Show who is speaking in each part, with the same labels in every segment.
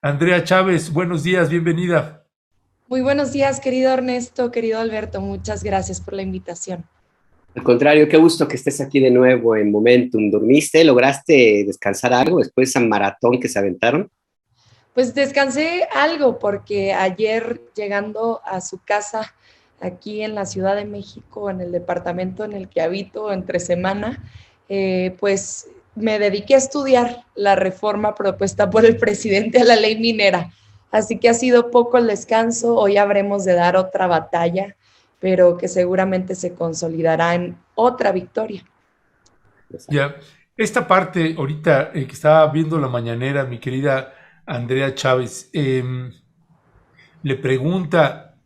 Speaker 1: Andrea Chávez, buenos días, bienvenida.
Speaker 2: Muy buenos días, querido Ernesto, querido Alberto. Muchas gracias por la invitación.
Speaker 3: Al contrario, qué gusto que estés aquí de nuevo en Momentum. ¿Dormiste? ¿Lograste descansar algo después de esa maratón que se aventaron?
Speaker 2: Pues descansé algo porque ayer llegando a su casa aquí en la Ciudad de México, en el departamento en el que habito entre semana, pues me dediqué a estudiar la reforma propuesta por el presidente a la ley minera. Así que ha sido poco el descanso. Hoy habremos de dar otra batalla, pero que seguramente se consolidará en otra victoria.
Speaker 1: Ya, esta parte ahorita que estaba viendo la mañanera, mi querida Andrea Chávez, le pregunta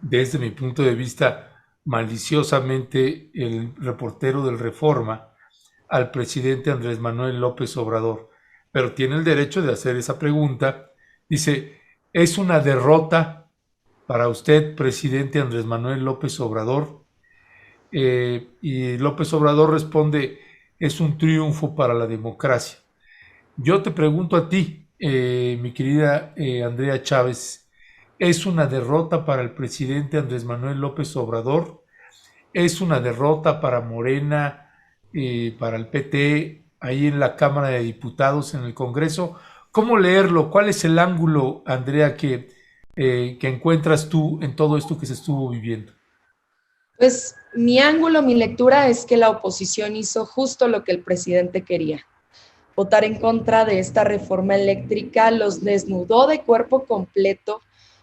Speaker 1: desde mi punto de vista maliciosamente el reportero del Reforma al presidente Andrés Manuel López Obrador, pero tiene el derecho de hacer esa pregunta. Dice, ¿es una derrota para usted, presidente Andrés Manuel López Obrador? Y López Obrador responde, es un triunfo para la democracia. Yo te pregunto a ti, mi querida Andrea Chávez, ¿es una derrota para el presidente Andrés Manuel López Obrador? ¿Es una derrota para Morena, para el PT, ahí en la Cámara de Diputados, en el Congreso? ¿Cómo leerlo? ¿Cuál es el ángulo, Andrea, que encuentras tú en todo esto que se estuvo viviendo?
Speaker 2: Pues mi ángulo, mi lectura es que la oposición hizo justo lo que el presidente quería. Votar en contra de esta reforma eléctrica los desnudó de cuerpo completo,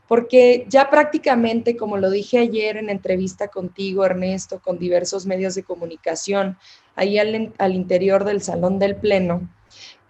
Speaker 2: porque ya prácticamente, como lo dije ayer en entrevista contigo, Ernesto, con diversos medios de comunicación, ahí al interior del salón del Pleno,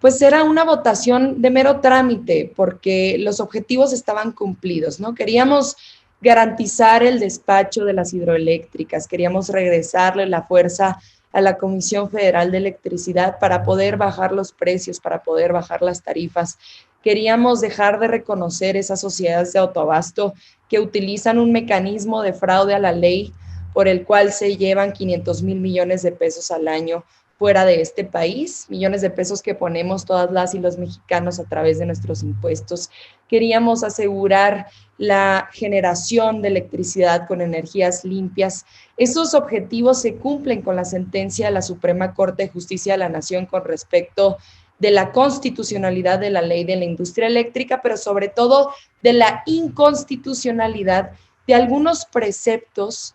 Speaker 2: pues era una votación de mero trámite, porque los objetivos estaban cumplidos, ¿no? Queríamos garantizar el despacho de las hidroeléctricas, queríamos regresarle la fuerza a la Comisión Federal de Electricidad para poder bajar los precios, para poder bajar las tarifas. Queríamos dejar de reconocer esas sociedades de autoabasto que utilizan un mecanismo de fraude a la ley por el cual se llevan 500 mil millones de pesos al año fuera de este país, millones de pesos que ponemos todas las y los mexicanos a través de nuestros impuestos. Queríamos asegurar la generación de electricidad con energías limpias. Esos objetivos se cumplen con la sentencia de la Suprema Corte de Justicia de la Nación con respecto de la constitucionalidad de la ley de la industria eléctrica, pero sobre todo de la inconstitucionalidad de algunos preceptos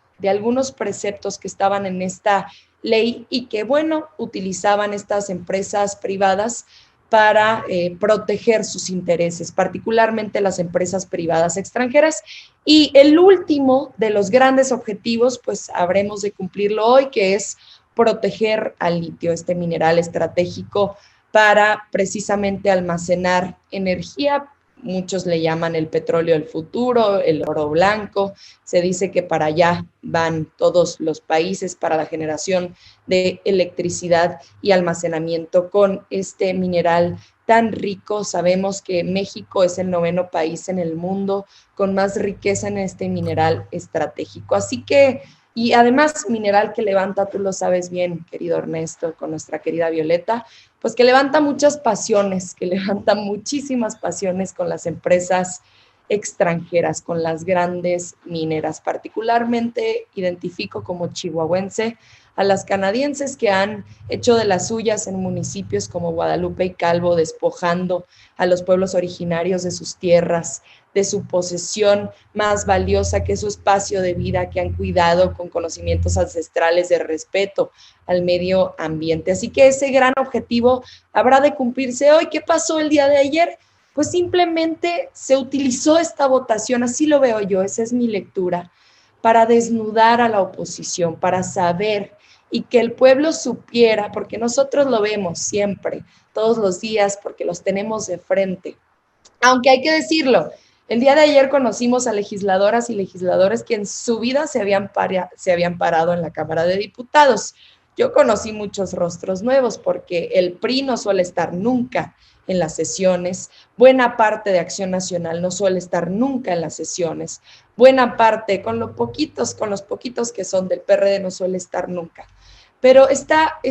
Speaker 2: que estaban en esta ley y que, bueno, utilizaban estas empresas privadas para proteger sus intereses, particularmente las empresas privadas extranjeras. Y el último de los grandes objetivos, pues habremos de cumplirlo hoy, que es proteger al litio, este mineral estratégico para precisamente almacenar energía. Muchos le llaman el petróleo del futuro, el oro blanco. Se dice que para allá van todos los países para la generación de electricidad y almacenamiento con este mineral tan rico. Sabemos que México es el noveno país en el mundo con más riqueza en este mineral estratégico. Así que, y además mineral que levanta, tú lo sabes bien, querido Ernesto, con nuestra querida Violeta, pues que levanta muchas pasiones, que levanta muchísimas pasiones con las empresas extranjeras, con las grandes mineras. Particularmente identifico como chihuahuense a las canadienses que han hecho de las suyas en municipios como Guadalupe y Calvo, despojando a los pueblos originarios de sus tierras, de su posesión más valiosa, que es su espacio de vida, que han cuidado con conocimientos ancestrales de respeto al medio ambiente. Así que ese gran objetivo habrá de cumplirse hoy. ¿Qué pasó el día de ayer? Pues simplemente se utilizó esta votación, así lo veo yo, esa es mi lectura, para desnudar a la oposición, para saber y que el pueblo supiera, porque nosotros lo vemos siempre, todos los días, porque los tenemos de frente. Aunque hay que decirlo, el día de ayer conocimos a legisladoras y legisladores que en su vida se habían parado en la Cámara de Diputados. Yo conocí muchos rostros nuevos porque el PRI no suele estar nunca en las sesiones, buena parte de Acción Nacional no suele estar nunca en las sesiones, buena parte, con los poquitos que son del PRD no suele estar nunca. Pero esta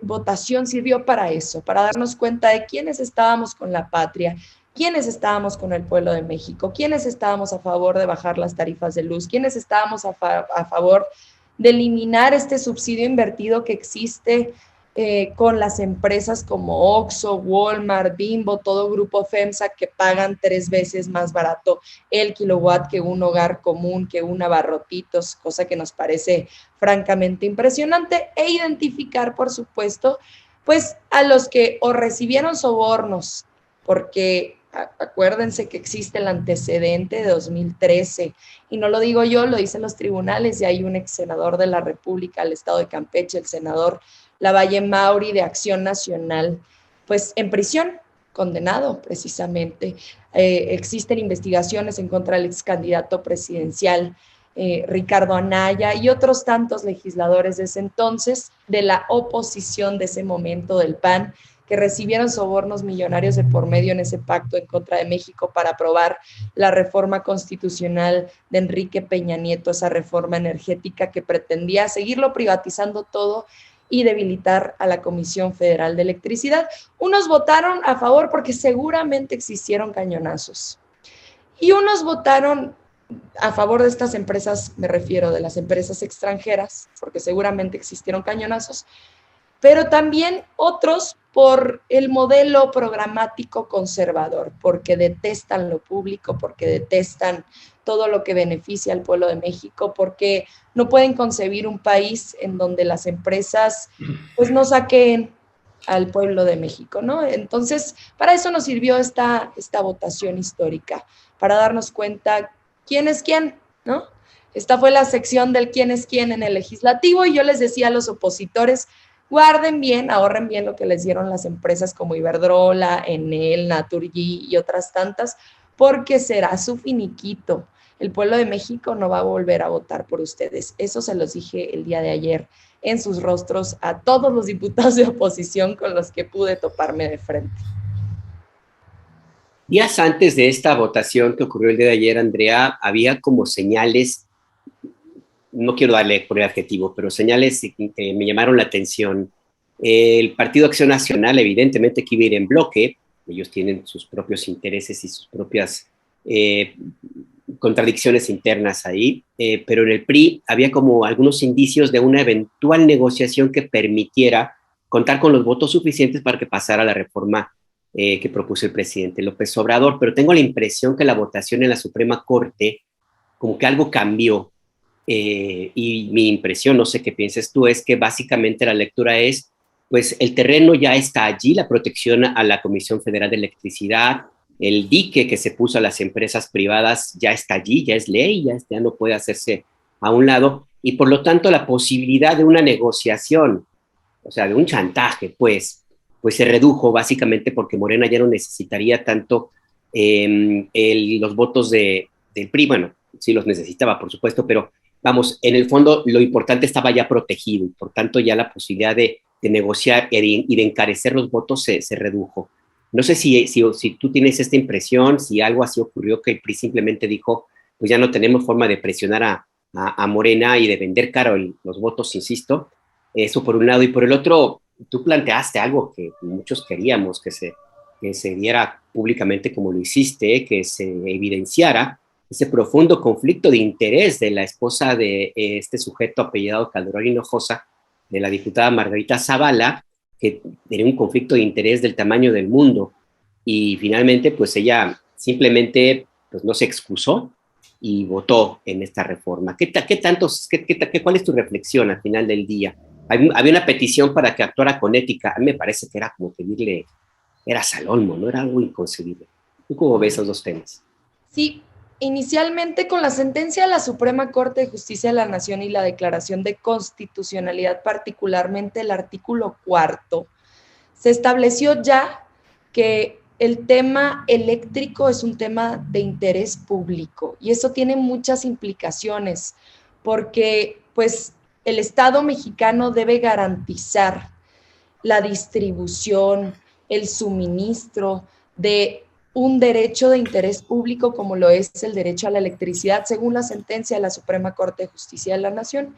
Speaker 2: votación sirvió para eso, para darnos cuenta de quiénes estábamos con la patria, ¿quiénes estábamos con el pueblo de México? ¿Quiénes estábamos a favor de bajar las tarifas de luz? ¿Quiénes estábamos a favor de eliminar este subsidio invertido que existe con las empresas como Oxxo, Walmart, Bimbo, todo grupo FEMSA, que pagan 3 veces más barato el kilowatt que un hogar común, que un abarrotitos, cosa que nos parece francamente impresionante, e identificar, por supuesto, pues a los que o recibieron sobornos, porque acuérdense que existe el antecedente de 2013, y no lo digo yo, lo dicen los tribunales, y hay un ex senador de la República del Estado de Campeche, el senador Lavalle Mauri, de Acción Nacional, pues en prisión, condenado precisamente. Existen investigaciones en contra del ex candidato presidencial Ricardo Anaya y otros tantos legisladores de ese entonces, de la oposición de ese momento del PAN, que recibieron sobornos millonarios de por medio en ese pacto en contra de México para aprobar la reforma constitucional de Enrique Peña Nieto, esa reforma energética que pretendía seguirlo privatizando todo y debilitar a la Comisión Federal de Electricidad. Unos votaron a favor porque seguramente existieron cañonazos, y unos votaron a favor de estas empresas, me refiero de las empresas extranjeras, porque seguramente existieron cañonazos, pero también otros por el modelo programático conservador, porque detestan lo público, porque detestan todo lo que beneficia al pueblo de México, porque no pueden concebir un país en donde las empresas pues no saquen al pueblo de México, ¿no? Entonces, para eso nos sirvió esta votación histórica, para darnos cuenta quién es quién, ¿no? Esta fue la sección del quién es quién en el legislativo, y yo les decía a los opositores, guarden bien, ahorren bien lo que les dieron las empresas como Iberdrola, Enel, Naturgy y otras tantas, porque será su finiquito. El pueblo de México no va a volver a votar por ustedes. Eso se los dije el día de ayer en sus rostros a todos los diputados de oposición con los que pude toparme de frente.
Speaker 3: Días antes de esta votación que ocurrió el día de ayer, Andrea, había como señales, no quiero darle por el adjetivo, pero señales que me llamaron la atención. El Partido Acción Nacional, evidentemente, que iba a ir en bloque, ellos tienen sus propios intereses y sus propias contradicciones internas ahí, pero en el PRI había como algunos indicios de una eventual negociación que permitiera contar con los votos suficientes para que pasara la reforma que propuso el presidente López Obrador, pero tengo la impresión que la votación en la Suprema Corte, como que algo cambió, y mi impresión, no sé qué pienses tú, es que básicamente la lectura es, pues el terreno ya está allí, la protección a la Comisión Federal de Electricidad, el dique que se puso a las empresas privadas ya está allí, ya es ley, ya no puede hacerse a un lado, y por lo tanto la posibilidad de una negociación, o sea, de un chantaje, pues se redujo básicamente porque Morena ya no necesitaría tanto los votos del PRI. Bueno, sí los necesitaba, por supuesto, pero vamos, en el fondo lo importante estaba ya protegido, y por tanto ya la posibilidad de negociar y de encarecer los votos se redujo. No sé si tú tienes esta impresión, si algo así ocurrió, que el PRI simplemente dijo, pues ya no tenemos forma de presionar a Morena y de vender caro los votos, insisto. Eso por un lado, y por el otro, tú planteaste algo que muchos queríamos, que se diera públicamente como lo hiciste, que se evidenciara ese profundo conflicto de interés de la esposa de este sujeto apellidado Calderón Hinojosa, de la diputada Margarita Zavala, que tenía un conflicto de interés del tamaño del mundo, y finalmente pues ella simplemente pues no se excusó y votó en esta reforma. ¿Cuál es tu reflexión al final del día? Había una petición para que actuara con ética. A mí me parece que era como pedirle, era Salolmo, ¿no? Era algo inconcebible. ¿Tú cómo ves esos dos temas?
Speaker 2: Sí, inicialmente con la sentencia de la Suprema Corte de Justicia de la Nación y la declaración de constitucionalidad, particularmente el artículo 4, se estableció ya que el tema eléctrico es un tema de interés público, y eso tiene muchas implicaciones porque pues el Estado mexicano debe garantizar la distribución, el suministro de un derecho de interés público como lo es el derecho a la electricidad, según la sentencia de la Suprema Corte de Justicia de la Nación.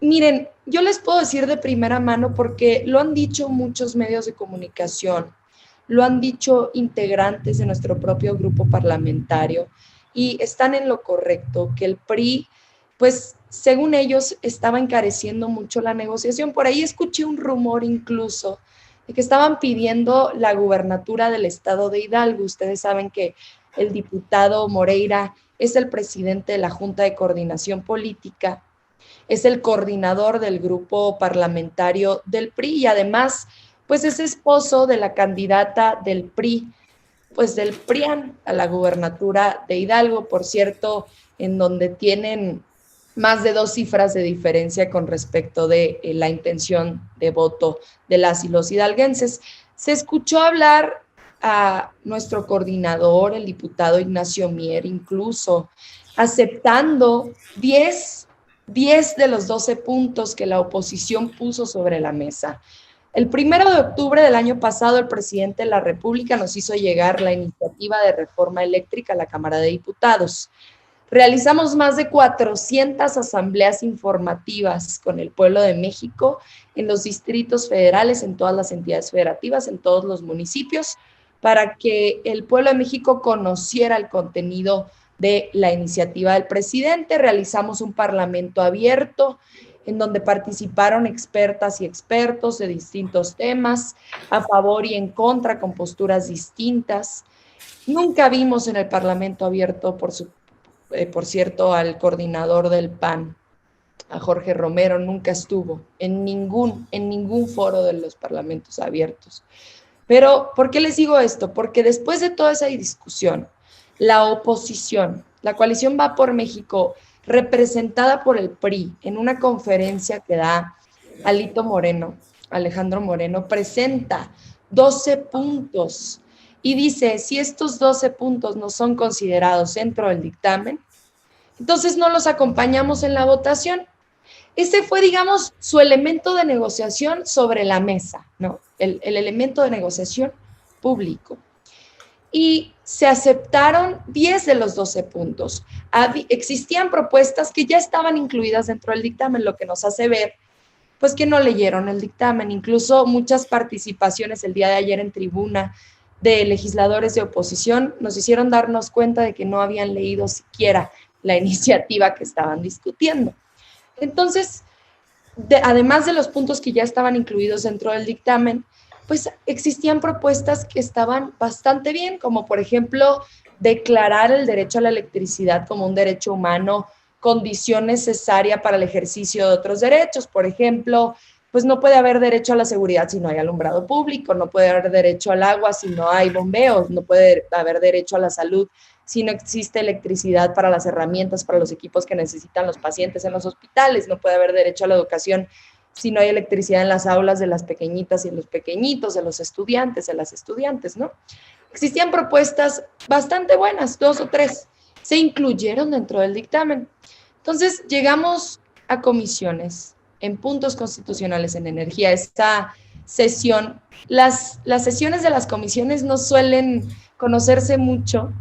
Speaker 2: Miren, yo les puedo decir de primera mano, porque lo han dicho muchos medios de comunicación, lo han dicho integrantes de nuestro propio grupo parlamentario y están en lo correcto, que el PRI, pues según ellos, estaba encareciendo mucho la negociación. Por ahí escuché un rumor incluso de que estaban pidiendo la gubernatura del estado de Hidalgo. Ustedes saben que el diputado Moreira es el presidente de la Junta de Coordinación Política, es el coordinador del grupo parlamentario del PRI y además, pues es esposo de la candidata del PRI, pues del PRIAN a la gubernatura de Hidalgo, por cierto, en donde tienen más de 2 cifras de diferencia con respecto de la intención de voto de las y los hidalguenses. Se escuchó hablar a nuestro coordinador, el diputado Ignacio Mier, incluso aceptando 10 de los 12 puntos que la oposición puso sobre la mesa. El 1 de octubre del año pasado, el presidente de la República nos hizo llegar la iniciativa de reforma eléctrica a la Cámara de Diputados. Realizamos más de 400 asambleas informativas con el pueblo de México en los distritos federales, en todas las entidades federativas, en todos los municipios, para que el pueblo de México conociera el contenido de la iniciativa del presidente. Realizamos un parlamento abierto en donde participaron expertas y expertos de distintos temas, a favor y en contra, con posturas distintas. Nunca vimos en el parlamento abierto, por cierto, al coordinador del PAN, a Jorge Romero, nunca estuvo en ningún foro de los parlamentos abiertos. Pero, ¿por qué les digo esto? Porque después de toda esa discusión, la oposición, la coalición Va por México, representada por el PRI, en una conferencia que da Alejandro Moreno, presenta 12 puntos y dice, si estos 12 puntos no son considerados dentro del dictamen, entonces no los acompañamos en la votación. Ese fue, digamos, su elemento de negociación sobre la mesa, ¿no? El elemento de negociación público. Y se aceptaron 10 de los 12 puntos. Existían propuestas que ya estaban incluidas dentro del dictamen, lo que nos hace ver, pues, que no leyeron el dictamen. Incluso muchas participaciones el día de ayer en tribuna de legisladores de oposición nos hicieron darnos cuenta de que no habían leído siquiera la iniciativa que estaban discutiendo. Entonces, además de los puntos que ya estaban incluidos dentro del dictamen, pues existían propuestas que estaban bastante bien, como por ejemplo, declarar el derecho a la electricidad como un derecho humano, condición necesaria para el ejercicio de otros derechos. Por ejemplo, pues no puede haber derecho a la seguridad si no hay alumbrado público, no puede haber derecho al agua si no hay bombeos, no puede haber derecho a la salud si no existe electricidad para las herramientas, para los equipos que necesitan los pacientes en los hospitales, no puede haber derecho a la educación si no hay electricidad en las aulas de las pequeñitas y los pequeñitos, de los estudiantes, de las estudiantes, ¿no? Existían propuestas bastante buenas, 2 o 3, se incluyeron dentro del dictamen. Entonces, llegamos a comisiones en puntos constitucionales en energía. Esta sesión, las sesiones de las comisiones no suelen conocerse mucho,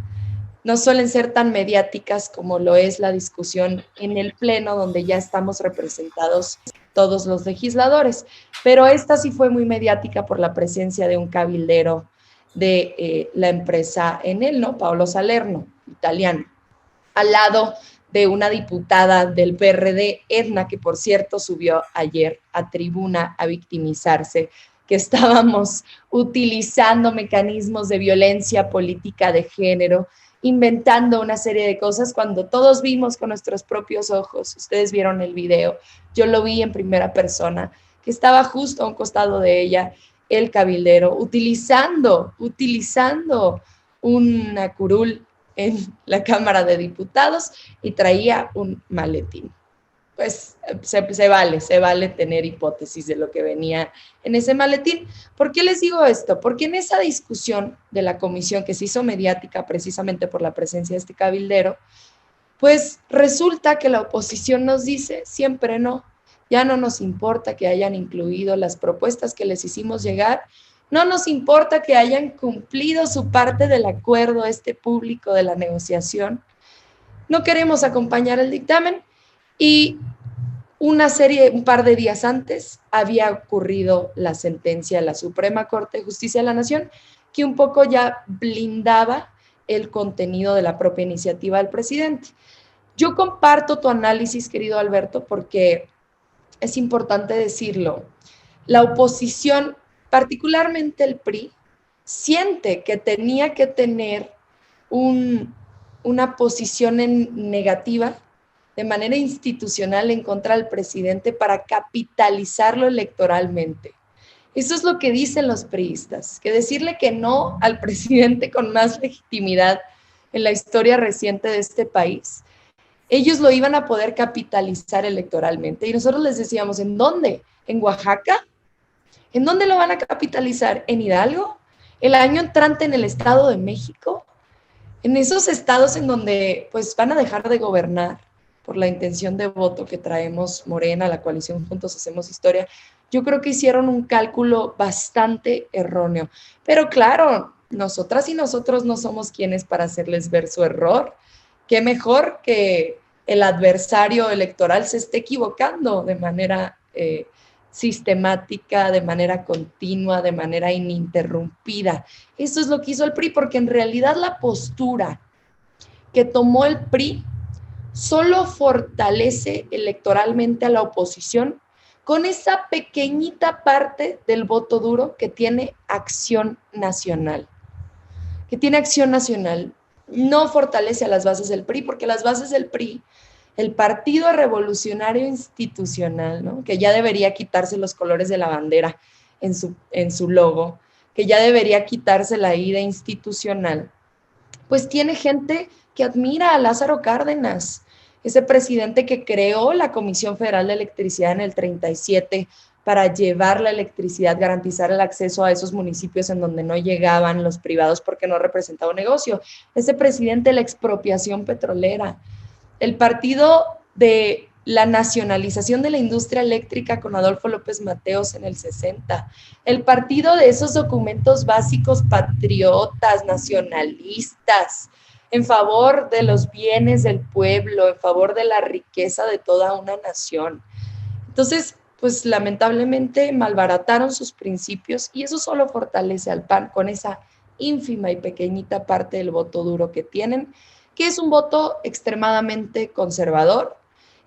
Speaker 2: no suelen ser tan mediáticas como lo es la discusión en el Pleno, donde ya estamos representados todos los legisladores, pero esta sí fue muy mediática por la presencia de un cabildero de la empresa Enel, ¿no? Paolo Salerno, italiano, al lado de una diputada del PRD, Edna, que por cierto subió ayer a tribuna a victimizarse, que estábamos utilizando mecanismos de violencia política de género, inventando una serie de cosas cuando todos vimos con nuestros propios ojos. Ustedes vieron el video, yo lo vi en primera persona, que estaba justo a un costado de ella el cabildero, utilizando una curul en la Cámara de Diputados y traía un maletín. Pues se vale tener hipótesis de lo que venía en ese maletín. ¿Por qué les digo esto? Porque en esa discusión de la comisión que se hizo mediática precisamente por la presencia de este cabildero, pues resulta que la oposición nos dice siempre no, ya no nos importa que hayan incluido las propuestas que les hicimos llegar, no nos importa que hayan cumplido su parte del acuerdo público de la negociación, no queremos acompañar el dictamen. Y un par de días antes, había ocurrido la sentencia de la Suprema Corte de Justicia de la Nación que un poco ya blindaba el contenido de la propia iniciativa del presidente. Yo comparto tu análisis, querido Alberto, porque es importante decirlo. La oposición, particularmente el PRI, siente que tenía que tener una posición negativa de manera institucional en contra del presidente para capitalizarlo electoralmente. Eso es lo que dicen los priistas, que decirle que no al presidente con más legitimidad en la historia reciente de este país, ellos lo iban a poder capitalizar electoralmente. Y nosotros les decíamos, ¿en dónde? ¿En Oaxaca? ¿En dónde lo van a capitalizar? ¿En Hidalgo? ¿El año entrante en el Estado de México? En esos estados en donde pues van a dejar de gobernar por la intención de voto que traemos Morena, la coalición Juntos Hacemos Historia, yo creo que hicieron un cálculo bastante erróneo. Pero claro, nosotras y nosotros no somos quienes para hacerles ver su error. Qué mejor que el adversario electoral se esté equivocando de manera sistemática, de manera continua, de manera ininterrumpida. Eso es lo que hizo el PRI, porque en realidad la postura que tomó el PRI solo fortalece electoralmente a la oposición con esa pequeñita parte del voto duro que tiene Acción Nacional. No fortalece a las bases del PRI, porque las bases del PRI, el Partido Revolucionario Institucional, ¿no?, que ya debería quitarse los colores de la bandera en su logo, que ya debería quitarse la I de institucional, pues tiene gente que admira a Lázaro Cárdenas, ese presidente que creó la Comisión Federal de Electricidad en el 37 para llevar la electricidad, garantizar el acceso a esos municipios en donde no llegaban los privados porque no representaba un negocio. Ese presidente de la expropiación petrolera, el partido de la nacionalización de la industria eléctrica con Adolfo López Mateos en el 60, el partido de esos documentos básicos patriotas, nacionalistas, en favor de los bienes del pueblo, en favor de la riqueza de toda una nación. Entonces, pues lamentablemente malbarataron sus principios y eso solo fortalece al PAN con esa ínfima y pequeñita parte del voto duro que tienen, que es un voto extremadamente conservador,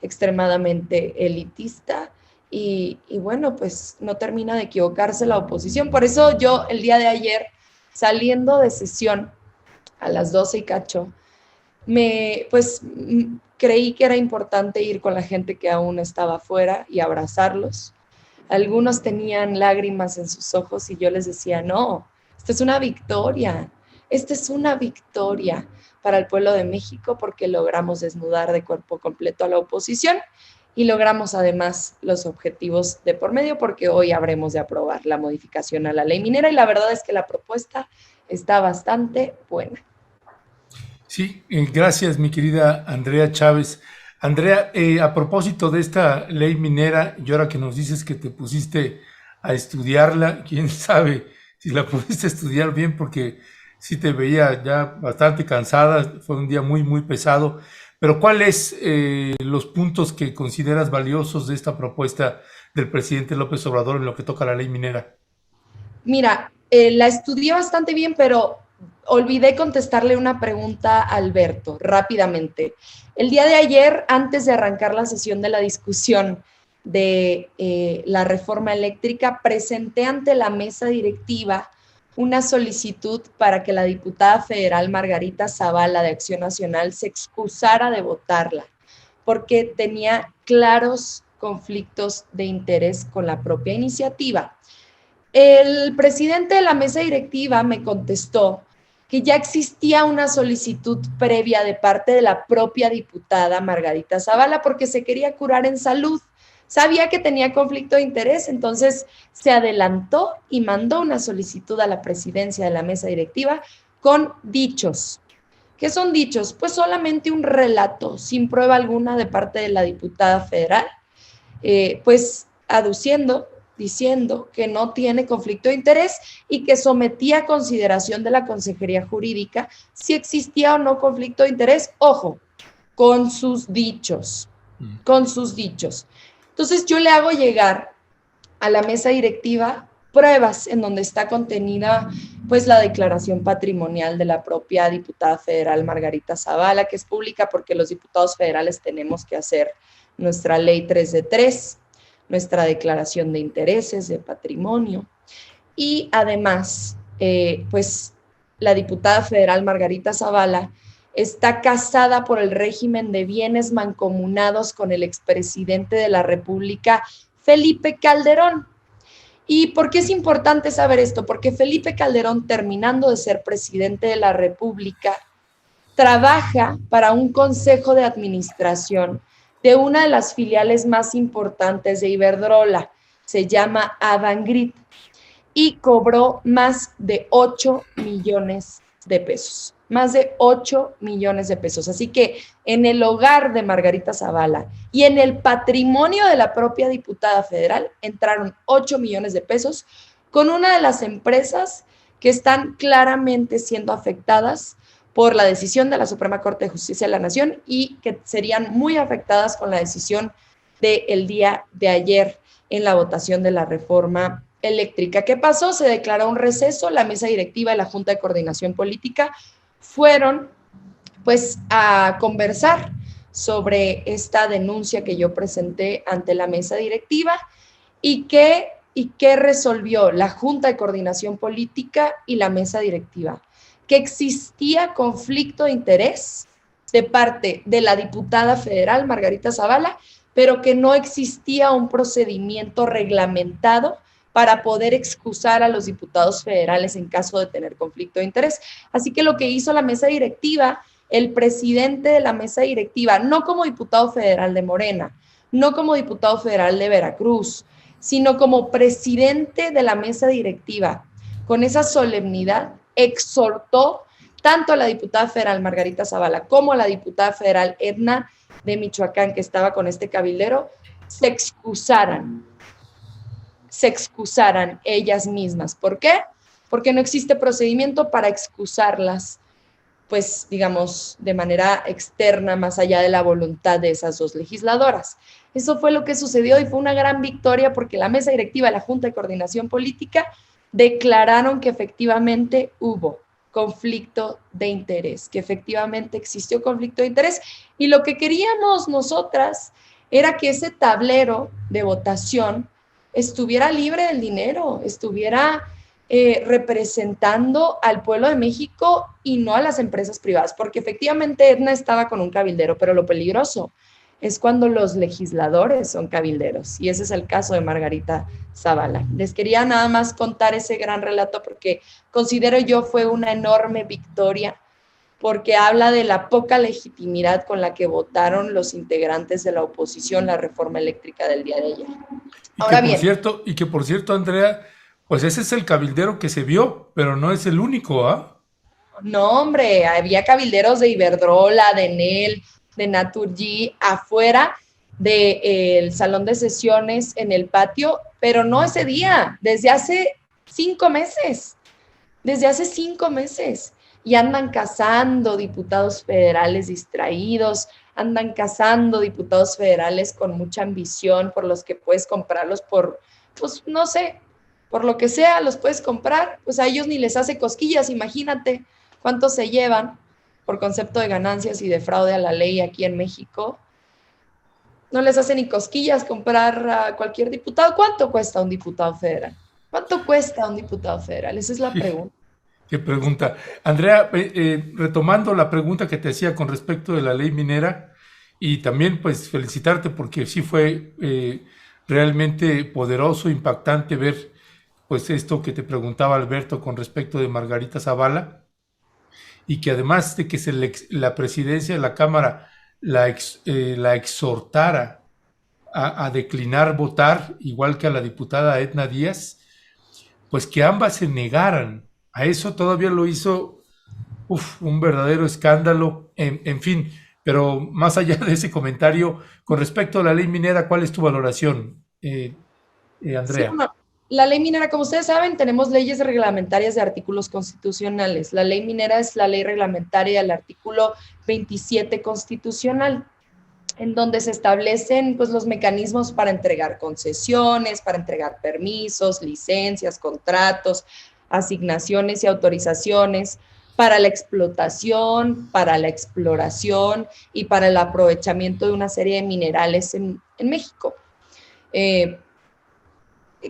Speaker 2: extremadamente elitista y bueno, pues no termina de equivocarse la oposición. Por eso yo el día de ayer, saliendo de sesión a las 12 y cacho, creí que era importante ir con la gente que aún estaba afuera y abrazarlos. Algunos tenían lágrimas en sus ojos y yo les decía, no, esta es una victoria para el pueblo de México porque logramos desnudar de cuerpo completo a la oposición y logramos además los objetivos de por medio porque hoy habremos de aprobar la modificación a la ley minera y la verdad es que la propuesta está bastante buena.
Speaker 1: Sí, gracias mi querida Andrea Chávez. Andrea, a propósito de esta ley minera, y ahora que nos dices que te pusiste a estudiarla, quién sabe si la pudiste estudiar bien porque sí te veía ya bastante cansada, fue un día muy, muy pesado, pero ¿cuáles los puntos que consideras valiosos de esta propuesta del presidente López Obrador en lo que toca a la ley minera?
Speaker 2: Mira, la estudié bastante bien, pero olvidé contestarle una pregunta a Alberto rápidamente. El día de ayer, antes de arrancar la sesión de la discusión de la reforma eléctrica, presenté ante la mesa directiva una solicitud para que la diputada federal Margarita Zavala de Acción Nacional se excusara de votarla, porque tenía claros conflictos de interés con la propia iniciativa. El presidente de la mesa directiva me contestó que ya existía una solicitud previa de parte de la propia diputada Margarita Zavala porque se quería curar en salud. Sabía que tenía conflicto de interés, entonces se adelantó y mandó una solicitud a la presidencia de la mesa directiva con dichos. ¿Qué son dichos? Pues solamente un relato sin prueba alguna de parte de la diputada federal, pues diciendo que no tiene conflicto de interés y que sometía a consideración de la Consejería Jurídica si existía o no conflicto de interés, ojo, con sus dichos. Entonces yo le hago llegar a la mesa directiva pruebas en donde está contenida pues la declaración patrimonial de la propia diputada federal Margarita Zavala, que es pública porque los diputados federales tenemos que hacer nuestra ley 3 de 3, nuestra declaración de intereses, de patrimonio, y además, pues la diputada federal Margarita Zavala está casada por el régimen de bienes mancomunados con el expresidente de la República, Felipe Calderón. ¿Y por qué es importante saber esto? Porque Felipe Calderón, terminando de ser presidente de la República, trabaja para un consejo de administración de una de las filiales más importantes de Iberdrola, se llama Avangrid, y cobró más de 8 millones de pesos. Más de 8 millones de pesos. Así que en el hogar de Margarita Zavala y en el patrimonio de la propia diputada federal entraron 8 millones de pesos con una de las empresas que están claramente siendo afectadas por la decisión de la Suprema Corte de Justicia de la Nación y que serían muy afectadas con la decisión del día de ayer en la votación de la reforma eléctrica. ¿Qué pasó? Se declaró un receso, la mesa directiva y la Junta de Coordinación Política fueron pues a conversar sobre esta denuncia que yo presenté ante la mesa directiva y qué resolvió la Junta de Coordinación Política y la mesa directiva, que existía conflicto de interés de parte de la diputada federal Margarita Zavala, pero que no existía un procedimiento reglamentado para poder excusar a los diputados federales en caso de tener conflicto de interés. Así que lo que hizo la mesa directiva, el presidente de la mesa directiva, no como diputado federal de Morena, no como diputado federal de Veracruz, sino como presidente de la mesa directiva, con esa solemnidad, exhortó tanto a la diputada federal Margarita Zavala como a la diputada federal Edna de Michoacán, que estaba con este cabildero, se excusaran ellas mismas. ¿Por qué? Porque no existe procedimiento para excusarlas, pues, digamos, de manera externa, más allá de la voluntad de esas dos legisladoras. Eso fue lo que sucedió y fue una gran victoria porque la mesa directiva de la Junta de Coordinación Política declararon que efectivamente hubo conflicto de interés, que efectivamente existió conflicto de interés, y lo que queríamos nosotras era que ese tablero de votación estuviera libre del dinero, estuviera representando al pueblo de México y no a las empresas privadas, porque efectivamente Edna estaba con un cabildero, pero lo peligroso es cuando los legisladores son cabilderos, y ese es el caso de Margarita Zavala. Les quería nada más contar ese gran relato porque considero yo fue una enorme victoria, porque habla de la poca legitimidad con la que votaron los integrantes de la oposición la reforma eléctrica del día de ayer.
Speaker 1: Ahora bien. Y que por cierto, Andrea, pues ese es el cabildero que se vio, pero no es el único, ¿ah?
Speaker 2: No, hombre, había cabilderos de Iberdrola, de Enel, de Naturgy, afuera del salón de sesiones en el patio, pero no ese día, desde hace 5 meses, y andan cazando diputados federales distraídos, andan cazando diputados federales con mucha ambición por los que puedes comprarlos por, pues no sé, por lo que sea, los puedes comprar, pues a ellos ni les hace cosquillas, imagínate cuánto se llevan por concepto de ganancias y de fraude a la ley aquí en México. No les hace ni cosquillas comprar a cualquier diputado. ¿Cuánto cuesta un diputado federal? ¿Cuánto cuesta un diputado federal? Esa es la pregunta.
Speaker 1: ¿Qué pregunta? Andrea, retomando la pregunta que te hacía con respecto de la ley minera, y también pues felicitarte porque sí fue realmente poderoso, impactante ver pues esto que te preguntaba Alberto con respecto de Margarita Zavala, y que además de que la presidencia de la Cámara la exhortara a declinar votar, igual que a la diputada Edna Díaz, pues que ambas se negaran. A eso todavía lo hizo un verdadero escándalo, en fin, pero más allá de ese comentario, con respecto a la ley minera, ¿cuál es tu valoración, Andrea?
Speaker 2: Sí, bueno, la ley minera, como ustedes saben, tenemos leyes reglamentarias de artículos constitucionales. La ley minera es la ley reglamentaria del artículo 27 constitucional. en donde se establecen pues, los mecanismos para entregar concesiones, para entregar permisos, licencias, contratos, asignaciones y autorizaciones para la explotación, para la exploración y para el aprovechamiento de una serie de minerales en México.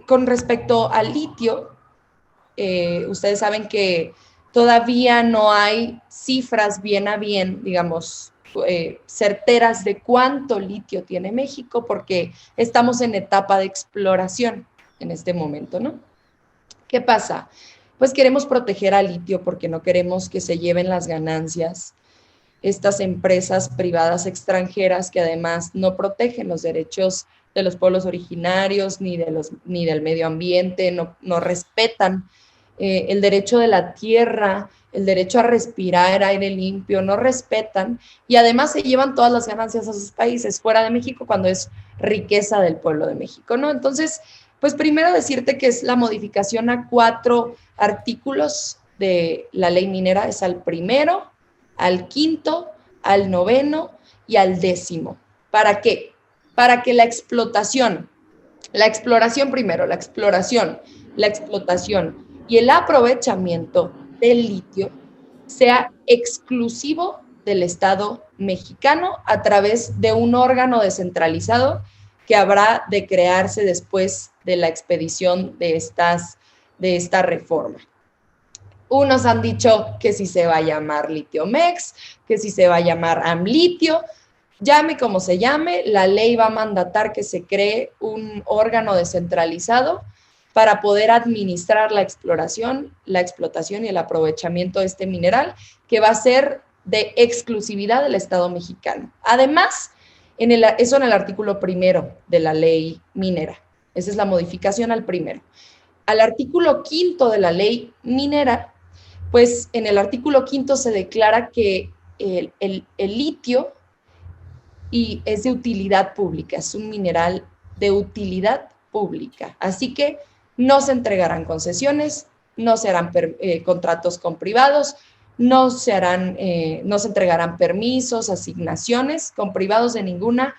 Speaker 2: Con respecto al litio, ustedes saben que todavía no hay cifras bien a bien, digamos, certeras de cuánto litio tiene México, porque estamos en etapa de exploración en este momento, ¿no? ¿Qué pasa? Pues queremos proteger al litio porque no queremos que se lleven las ganancias estas empresas privadas extranjeras que además no protegen los derechos de los pueblos originarios ni del medio ambiente, no respetan el derecho de la tierra, el derecho a respirar aire limpio, no respetan y además se llevan todas las ganancias a sus países fuera de México cuando es riqueza del pueblo de México, ¿no? Entonces, pues primero decirte que es la modificación a 4 artículos de la ley minera, es al primero, al quinto, al noveno y al 10º. ¿Para qué? Para que la exploración primero, la explotación y el aprovechamiento del litio sea exclusivo del Estado mexicano a través de un órgano descentralizado que habrá de crearse después de la expedición de esta reforma. Unos han dicho que si se va a llamar Litiomex, que si se va a llamar AMLitio, llame como se llame, la ley va a mandatar que se cree un órgano descentralizado para poder administrar la exploración, la explotación y el aprovechamiento de este mineral, que va a ser de exclusividad del Estado mexicano. Además, eso en el artículo 1 de la ley minera. Esa es la modificación al primero. Al artículo 5 de la ley minera, pues en el artículo 5 se declara que el litio y es de utilidad pública, es un mineral de utilidad pública. Así que no se entregarán concesiones, no se harán contratos con privados, no se entregarán permisos, asignaciones con privados de ninguna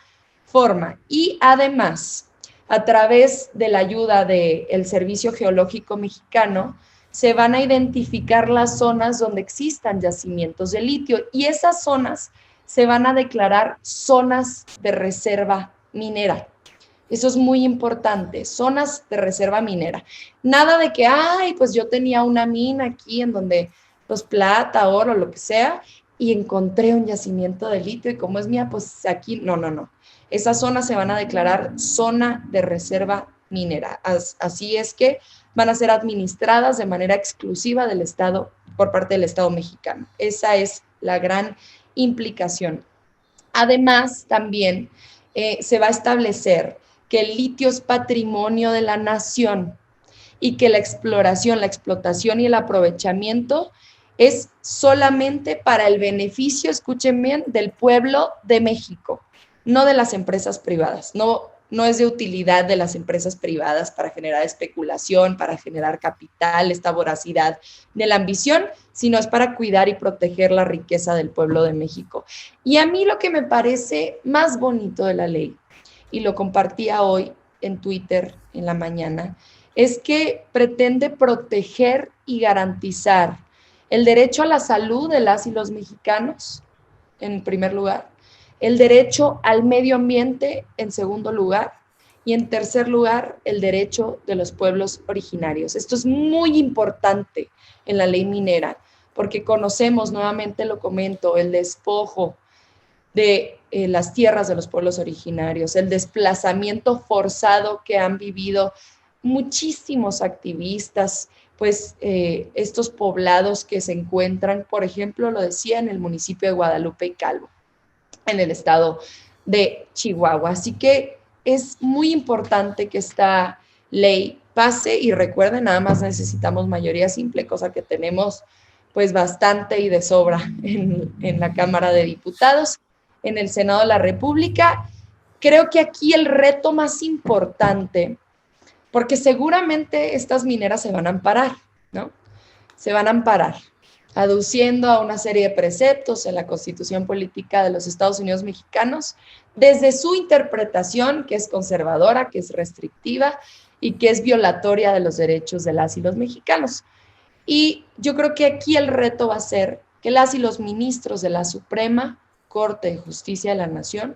Speaker 2: forma. Y además, a través de la ayuda del Servicio Geológico Mexicano, se van a identificar las zonas donde existan yacimientos de litio y esas zonas se van a declarar zonas de reserva minera. Eso es muy importante, zonas de reserva minera. Nada de que, pues yo tenía una mina aquí en donde, pues plata, oro, lo que sea, y encontré un yacimiento de litio y como es mía, pues aquí, no. Esas zonas se van a declarar zona de reserva minera. Así es que van a ser administradas de manera exclusiva del Estado, por parte del Estado mexicano. Esa es la gran implicación. Además, también se va a establecer que el litio es patrimonio de la nación y que la exploración, la explotación y el aprovechamiento es solamente para el beneficio, escuchen bien, del pueblo de México, no de las empresas privadas, no es de utilidad de las empresas privadas para generar especulación, para generar capital, esta voracidad de la ambición, sino es para cuidar y proteger la riqueza del pueblo de México. Y a mí lo que me parece más bonito de la ley, y lo compartía hoy en Twitter en la mañana, es que pretende proteger y garantizar el derecho a la salud de las y los mexicanos, en primer lugar, el derecho al medio ambiente en segundo lugar y en tercer lugar el derecho de los pueblos originarios. Esto es muy importante en la ley minera porque conocemos, nuevamente lo comento, el despojo de las tierras de los pueblos originarios, el desplazamiento forzado que han vivido muchísimos activistas, pues estos poblados que se encuentran, por ejemplo, lo decía, en el municipio de Guadalupe y Calvo, en el estado de Chihuahua. Así que es muy importante que esta ley pase y recuerden, nada más necesitamos mayoría simple, cosa que tenemos pues bastante y de sobra en la Cámara de Diputados, en el Senado de la República. Creo que aquí el reto más importante, porque seguramente estas mineras se van a amparar, ¿no? Se van a amparar. aduciendo a una serie de preceptos en la Constitución Política de los Estados Unidos Mexicanos, desde su interpretación, que es conservadora, que es restrictiva y que es violatoria de los derechos de las y los mexicanos. Y yo creo que aquí el reto va a ser que las y los ministros de la Suprema Corte de Justicia de la Nación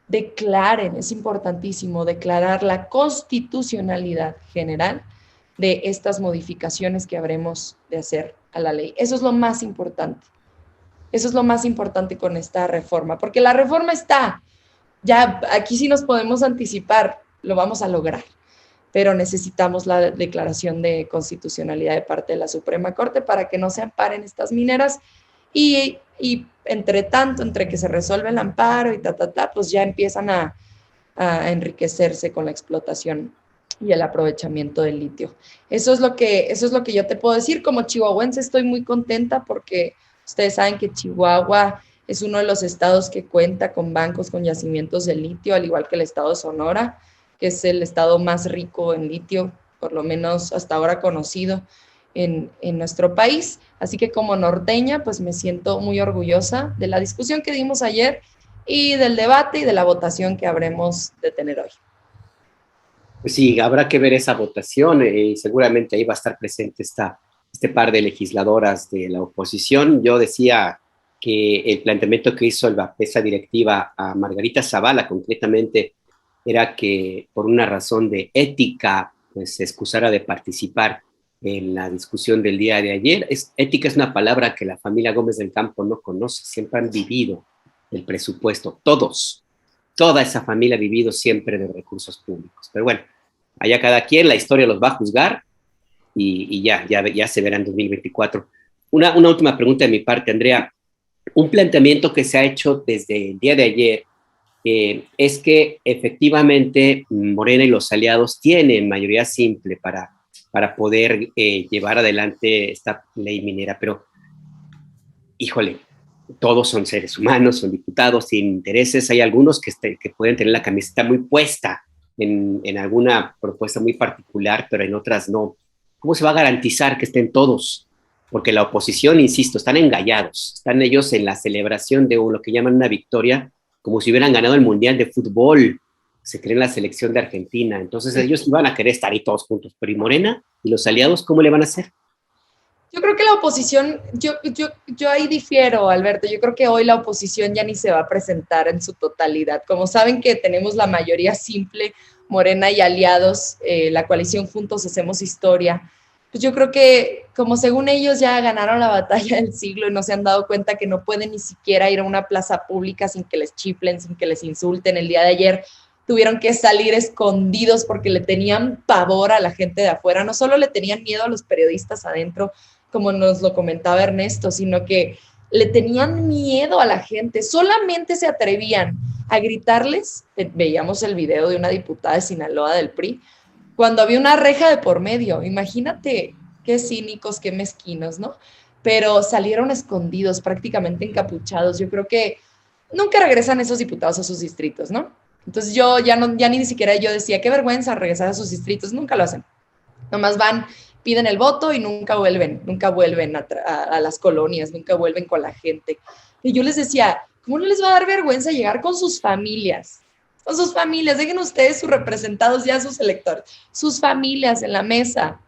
Speaker 2: declaren, es importantísimo declarar la constitucionalidad general de estas modificaciones que habremos de hacer a la ley. Eso es lo más importante. Eso es lo más importante con esta reforma, porque la reforma está, ya aquí sí nos podemos anticipar, lo vamos a lograr, pero necesitamos la declaración de constitucionalidad de parte de la Suprema Corte para que no se amparen estas mineras y entre tanto, entre que se resuelve el amparo y pues ya empiezan a enriquecerse con la explotación y el aprovechamiento del litio. Eso es lo que yo te puedo decir. Como chihuahuense estoy muy contenta porque ustedes saben que Chihuahua es uno de los estados que cuenta con bancos con yacimientos de litio, al igual que el estado de Sonora, que es el estado más rico en litio, por lo menos hasta ahora conocido en nuestro país. Así que como norteña, pues me siento muy orgullosa de la discusión que dimos ayer y del debate y de la votación que habremos de tener hoy.
Speaker 3: Pues sí, habrá que ver esa votación y seguramente ahí va a estar presente este par de legisladoras de la oposición. Yo decía que el planteamiento que hizo la mesa directiva a Margarita Zavala concretamente era que por una razón de ética pues se excusara de participar en la discusión del día de ayer. Ética es una palabra que la familia Gómez del Campo no conoce, siempre han vivido el presupuesto, toda esa familia ha vivido siempre de recursos públicos. Pero bueno, allá cada quien, la historia los va a juzgar y ya se verá en 2024. Una última pregunta de mi parte, Andrea. Un planteamiento que se ha hecho desde el día de ayer es que efectivamente Morena y los aliados tienen mayoría simple para poder llevar adelante esta ley minera, pero híjole, todos son seres humanos, son diputados, tienen intereses, hay algunos que pueden tener la camiseta muy puesta en alguna propuesta muy particular, pero en otras no. ¿Cómo se va a garantizar que estén todos? Porque la oposición, insisto, están engallados, están ellos en la celebración de lo que llaman una victoria, como si hubieran ganado el Mundial de Fútbol, se cree en la selección de Argentina, entonces ellos iban a querer estar ahí todos juntos, pero ¿y Morena? ¿Y los aliados cómo le van a hacer?
Speaker 2: Yo creo que la oposición, yo ahí difiero, Alberto, yo creo que hoy la oposición ya ni se va a presentar en su totalidad. Como saben que tenemos la mayoría simple, Morena y aliados, la coalición Juntos Hacemos Historia, pues yo creo que como según ellos ya ganaron la batalla del siglo y no se han dado cuenta que no pueden ni siquiera ir a una plaza pública sin que les chiflen, sin que les insulten. El día de ayer tuvieron que salir escondidos porque le tenían pavor a la gente de afuera, no solo le tenían miedo a los periodistas adentro, como nos lo comentaba Ernesto, sino que le tenían miedo a la gente, solamente se atrevían a gritarles. Veíamos el video de una diputada de Sinaloa del PRI, cuando había una reja de por medio. Imagínate qué cínicos, qué mezquinos, ¿no? Pero salieron escondidos, prácticamente encapuchados. Yo creo que nunca regresan esos diputados a sus distritos, ¿no? Entonces yo ya ni siquiera yo decía, qué vergüenza regresar a sus distritos, nunca lo hacen. Nomás van, piden el voto y nunca vuelven a las colonias, nunca vuelven con la gente. Y yo les decía, ¿cómo no les va a dar vergüenza llegar con sus familias? Con sus familias, dejen ustedes sus representados ya, sus electores, sus familias en la mesa,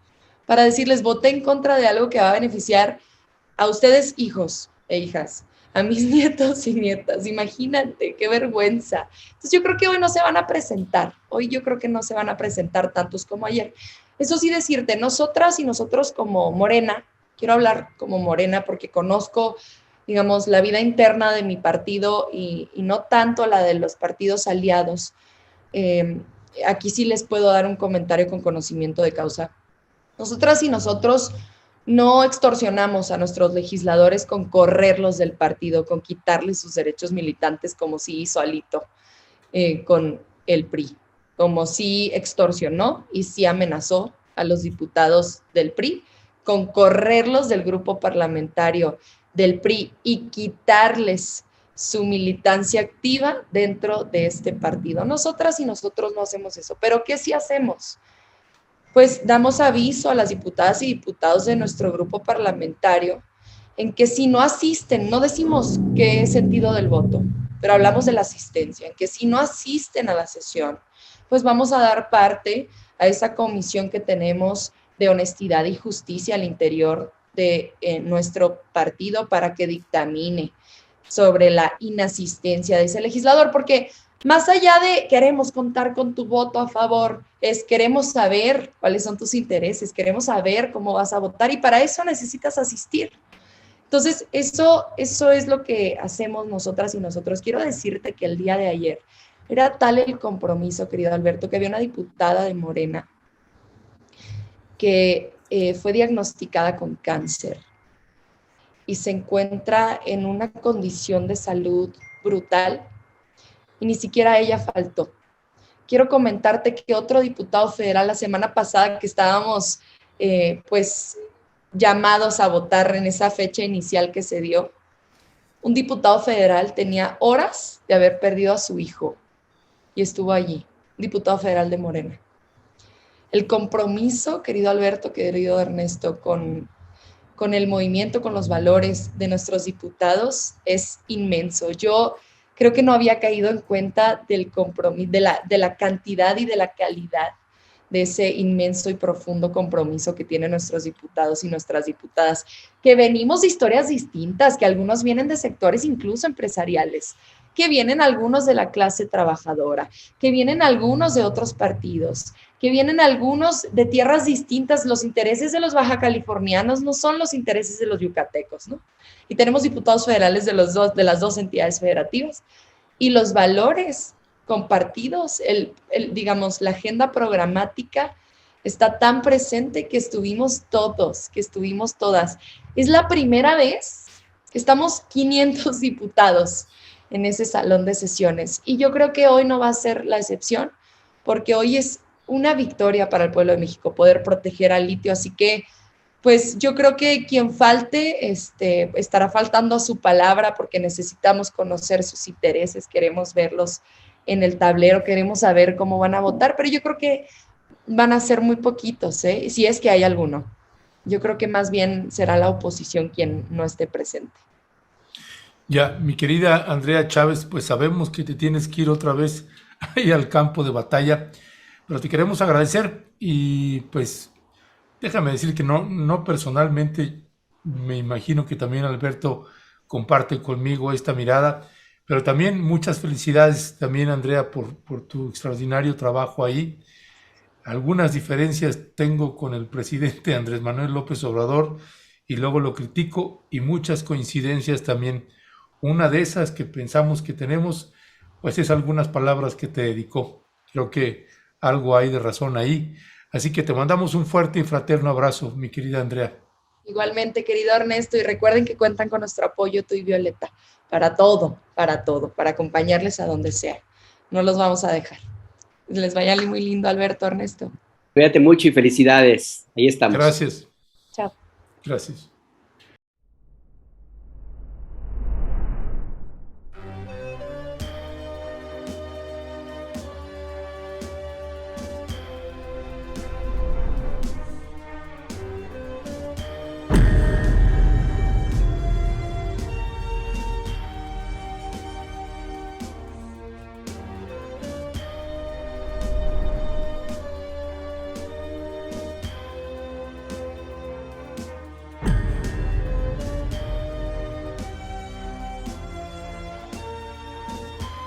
Speaker 2: para decirles, voté en contra de algo que va a beneficiar a ustedes, hijos e hijas, a mis nietos y nietas. Imagínate, qué vergüenza. Entonces yo creo que hoy no se van a presentar, hoy yo creo que no se van a presentar tantos como ayer. Eso sí decirte, nosotras y nosotros como Morena, quiero hablar como Morena porque conozco, digamos, la vida interna de mi partido y no tanto la de los partidos aliados. Aquí sí les puedo dar un comentario con conocimiento de causa. Nosotras y nosotros no extorsionamos a nuestros legisladores con correrlos del partido, con quitarles sus derechos militantes como sí hizo Alito con el PRI, como sí extorsionó y sí amenazó a los diputados del PRI con correrlos del grupo parlamentario del PRI y quitarles su militancia activa dentro de este partido. Nosotras y nosotros no hacemos eso, pero ¿qué sí hacemos? Pues damos aviso a las diputadas y diputados de nuestro grupo parlamentario en que si no asisten, no decimos qué es sentido del voto, pero hablamos de la asistencia, en que si no asisten a la sesión, pues vamos a dar parte a esa comisión que tenemos de honestidad y justicia al interior de nuestro partido para que dictamine sobre la inasistencia de ese legislador, porque más allá de queremos contar con tu voto a favor, es queremos saber cuáles son tus intereses, queremos saber cómo vas a votar y para eso necesitas asistir. Entonces, eso es lo que hacemos nosotras y nosotros. Quiero decirte que el día de ayer era tal el compromiso, querido Alberto, que había una diputada de Morena que fue diagnosticada con cáncer y se encuentra en una condición de salud brutal y ni siquiera ella faltó. Quiero comentarte que otro diputado federal la semana pasada que estábamos pues llamados a votar en esa fecha inicial que se dio, un diputado federal tenía horas de haber perdido a su hijo y estuvo allí, un diputado federal de Morena. El compromiso, querido Alberto, querido Ernesto, con el movimiento, con los valores de nuestros diputados es inmenso. Yo creo que no había caído en cuenta del compromiso, de la cantidad y de la calidad de ese inmenso y profundo compromiso que tienen nuestros diputados y nuestras diputadas, que venimos de historias distintas, que algunos vienen de sectores incluso empresariales, que vienen algunos de la clase trabajadora, que vienen algunos de otros partidos, que vienen algunos de tierras distintas. Los intereses de los baja californianos no son los intereses de los yucatecos, ¿no? Y tenemos diputados federales de las dos entidades federativas. Y los valores compartidos, digamos, la agenda programática está tan presente que estuvimos todos, que estuvimos todas. Es la primera vez que estamos 500 diputados en ese salón de sesiones. Y yo creo que hoy no va a ser la excepción, porque hoy es una victoria para el pueblo de México poder proteger al litio. Así que, pues yo creo que quien falte estará faltando a su palabra, porque necesitamos conocer sus intereses, queremos verlos en el tablero, queremos saber cómo van a votar, pero yo creo que van a ser muy poquitos, si es que hay alguno. Yo creo que más bien será la oposición quien no esté presente.
Speaker 1: Ya, mi querida Andrea Chávez, pues sabemos que te tienes que ir otra vez ahí al campo de batalla, pero te queremos agradecer y pues déjame decir que no personalmente, me imagino que también Alberto comparte conmigo esta mirada, pero también muchas felicidades también, Andrea, por tu extraordinario trabajo ahí. Algunas diferencias tengo con el presidente Andrés Manuel López Obrador y luego lo critico, y muchas coincidencias también. Una de esas que pensamos que tenemos, pues es algunas palabras que te dedicó. Creo que algo hay de razón ahí. Así que te mandamos un fuerte y fraterno abrazo, mi querida Andrea.
Speaker 2: Igualmente, querido Ernesto, y recuerden que cuentan con nuestro apoyo, tú y Violeta, para todo, para acompañarles a donde sea. No los vamos a dejar. Les vaya muy lindo, Alberto, Ernesto.
Speaker 3: Cuídate mucho y felicidades. Ahí estamos.
Speaker 1: Gracias.
Speaker 2: Chao.
Speaker 1: Gracias.